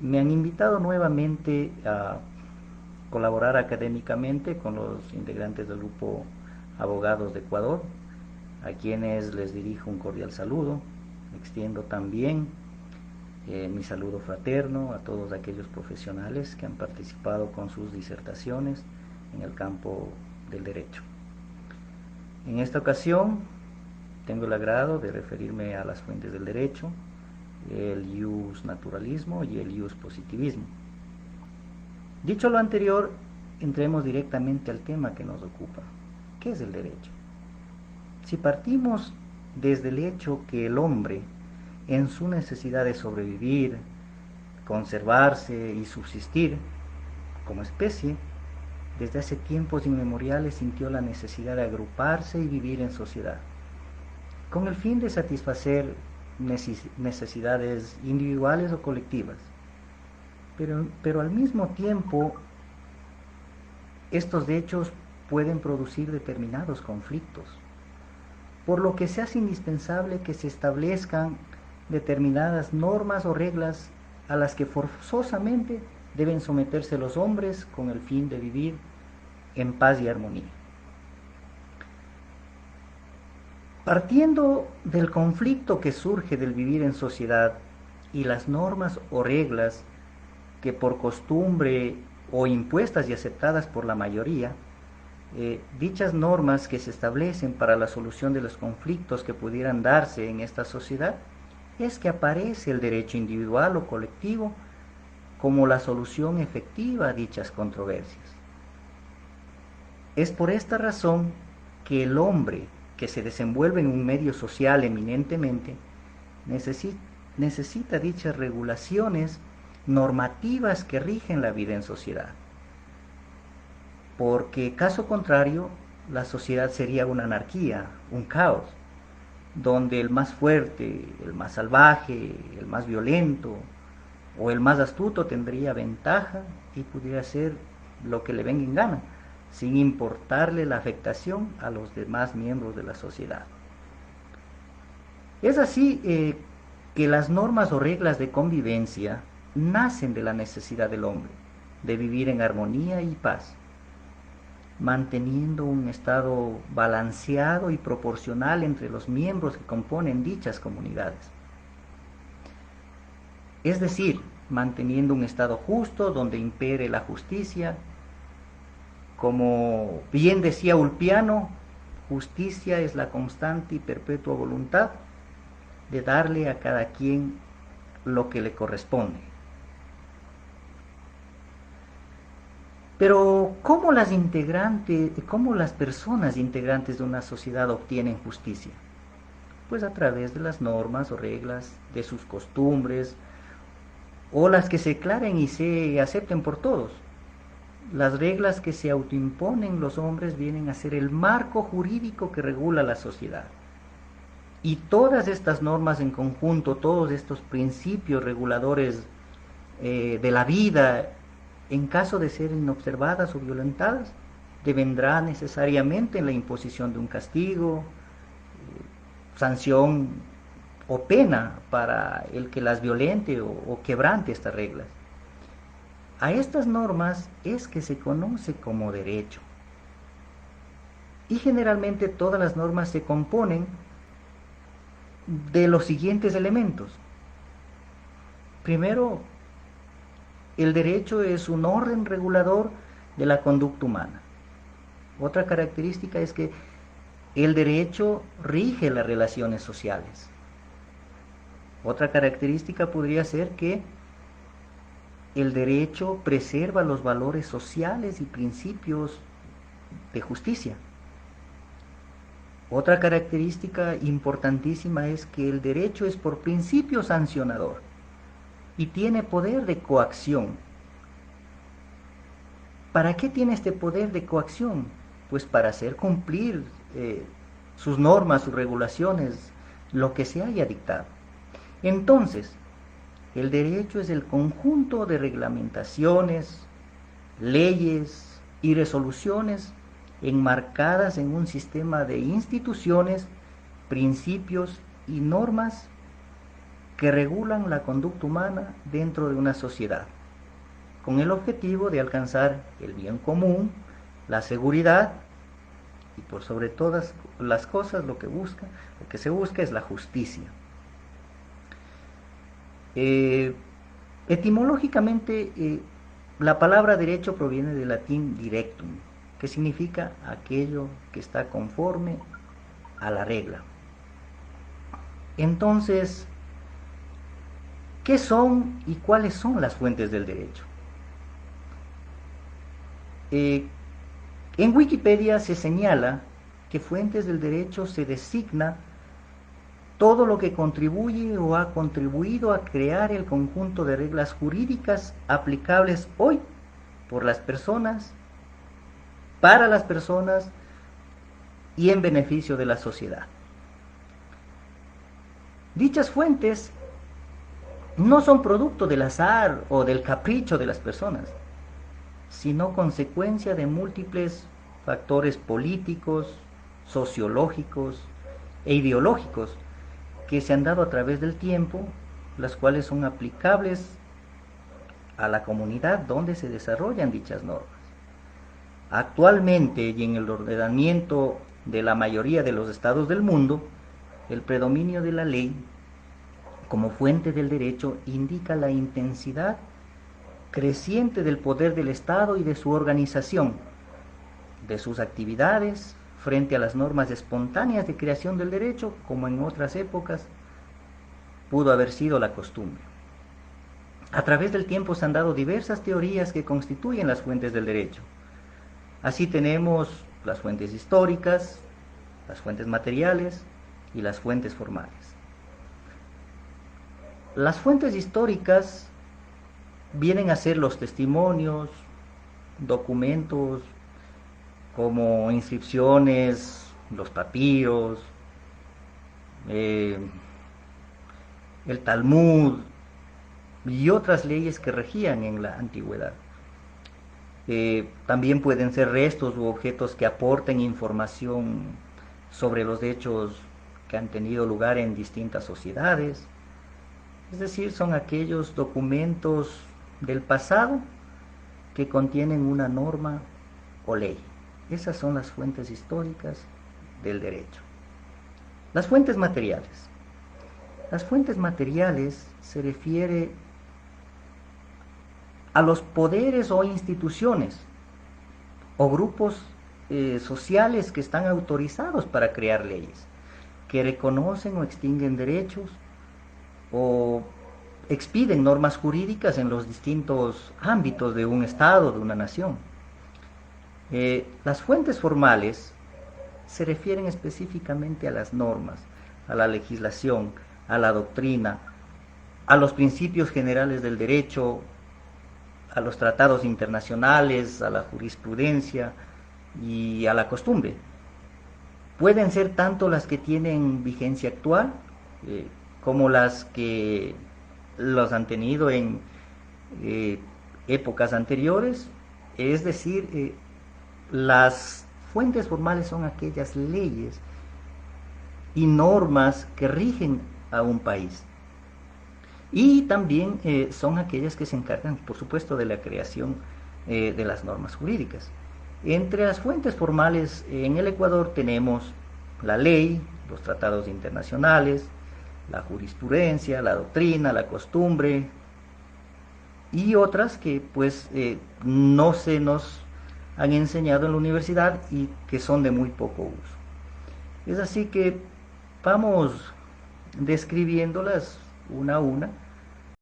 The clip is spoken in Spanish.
Me han invitado nuevamente a colaborar académicamente con los integrantes del grupo Abogados de Ecuador, a quienes les dirijo un cordial saludo. Extiendo también mi saludo fraterno a todos aquellos profesionales que han participado con sus disertaciones en el campo del derecho. En esta ocasión tengo el agrado de referirme a las fuentes del derecho, el ius naturalismo y el ius positivismo. Dicho lo anterior, entremos directamente al tema que nos ocupa. ¿Qué es el derecho? Si partimos desde el hecho que el hombre, en su necesidad de sobrevivir, conservarse y subsistir como especie, desde hace tiempos inmemoriales sintió la necesidad de agruparse y vivir en sociedad, con el fin de satisfacer necesidades individuales o colectivas. Pero al mismo tiempo, estos hechos pueden producir determinados conflictos, por lo que se hace indispensable que se establezcan determinadas normas o reglas a las que forzosamente deben someterse los hombres con el fin de vivir en paz y armonía. Partiendo del conflicto que surge del vivir en sociedad y las normas o reglas que por costumbre o impuestas y aceptadas por la mayoría, dichas normas que se establecen para la solución de los conflictos que pudieran darse en esta sociedad, es que aparece el derecho individual o colectivo como la solución efectiva a dichas controversias. Es por esta razón que el hombre que se desenvuelve en un medio social eminentemente necesita dichas regulaciones normativas que rigen la vida en sociedad, porque caso contrario la sociedad sería una anarquía, un caos, donde el más fuerte, el más salvaje, el más violento o el más astuto tendría ventaja y pudiera hacer lo que le venga en gana, sin importarle la afectación a los demás miembros de la sociedad. Es así que las normas o reglas de convivencia nacen de la necesidad del hombre de vivir en armonía y paz, manteniendo un estado balanceado y proporcional entre los miembros que componen dichas comunidades. Es decir, manteniendo un estado justo donde impere la justicia. Como bien decía Ulpiano, justicia es la constante y perpetua voluntad de darle a cada quien lo que le corresponde. Pero ¿cómo las personas integrantes de una sociedad obtienen justicia? Pues a través de las normas o reglas, de sus costumbres, o las que se declaren y se acepten por todos. Las reglas que se autoimponen los hombres vienen a ser el marco jurídico que regula la sociedad. Y todas estas normas en conjunto, todos estos principios reguladores de la vida, en caso de ser inobservadas o violentadas, devendrá necesariamente en la imposición de un castigo, sanción o pena para el que las violente o quebrante estas reglas. A estas normas es que se conoce como derecho. Y generalmente todas las normas se componen de los siguientes elementos. Primero, el derecho es un orden regulador de la conducta humana. Otra característica es que el derecho rige las relaciones sociales. Otra característica podría ser que el derecho preserva los valores sociales y principios de justicia. Otra característica importantísima es que el derecho es por principio sancionador y tiene poder de coacción. ¿Para qué tiene este poder de coacción? Pues para hacer cumplir sus normas, sus regulaciones, lo que se haya dictado. Entonces, el derecho es el conjunto de reglamentaciones, leyes y resoluciones enmarcadas en un sistema de instituciones, principios y normas que regulan la conducta humana dentro de una sociedad, con el objetivo de alcanzar el bien común, la seguridad y por sobre todas las cosas lo que se busca es la justicia. Etimológicamente, la palabra derecho proviene del latín directum, que significa aquello que está conforme a la regla. Entonces, ¿qué son y cuáles son las fuentes del derecho? En Wikipedia se señala que fuentes del derecho se designa todo lo que contribuye o ha contribuido a crear el conjunto de reglas jurídicas aplicables hoy por las personas, para las personas y en beneficio de la sociedad. Dichas fuentes no son producto del azar o del capricho de las personas, sino consecuencia de múltiples factores políticos, sociológicos e ideológicos que se han dado a través del tiempo, las cuales son aplicables a la comunidad donde se desarrollan dichas normas. Actualmente y en el ordenamiento de la mayoría de los estados del mundo, el predominio de la ley como fuente del derecho indica la intensidad creciente del poder del Estado y de su organización, de sus actividades frente a las normas espontáneas de creación del derecho, como en otras épocas pudo haber sido la costumbre. A través del tiempo se han dado diversas teorías que constituyen las fuentes del derecho. Así tenemos las fuentes históricas, las fuentes materiales y las fuentes formales. Las fuentes históricas vienen a ser los testimonios, documentos como inscripciones, los papiros, el Talmud y otras leyes que regían en la antigüedad. También pueden ser restos u objetos que aporten información sobre los hechos que han tenido lugar en distintas sociedades. Es decir, son aquellos documentos del pasado que contienen una norma o ley. Esas son las fuentes históricas del derecho. Las fuentes materiales. Las fuentes materiales se refiere a los poderes o instituciones o grupos sociales que están autorizados para crear leyes, que reconocen o extinguen derechos o expiden normas jurídicas en los distintos ámbitos de un Estado, de una nación. Las fuentes formales se refieren específicamente a las normas, a la legislación, a la doctrina, a los principios generales del derecho, a los tratados internacionales, a la jurisprudencia y a la costumbre. Pueden ser tanto las que tienen vigencia actual como las que los han tenido en épocas anteriores, es decir, las fuentes formales son aquellas leyes y normas que rigen a un país. Y también son aquellas que se encargan, por supuesto, de la creación de las normas jurídicas. Entre las fuentes formales en el Ecuador tenemos la ley, los tratados internacionales, la jurisprudencia, la doctrina, la costumbre y otras que pues no se nos han enseñado en la universidad y que son de muy poco uso. Es así que vamos describiéndolas una a una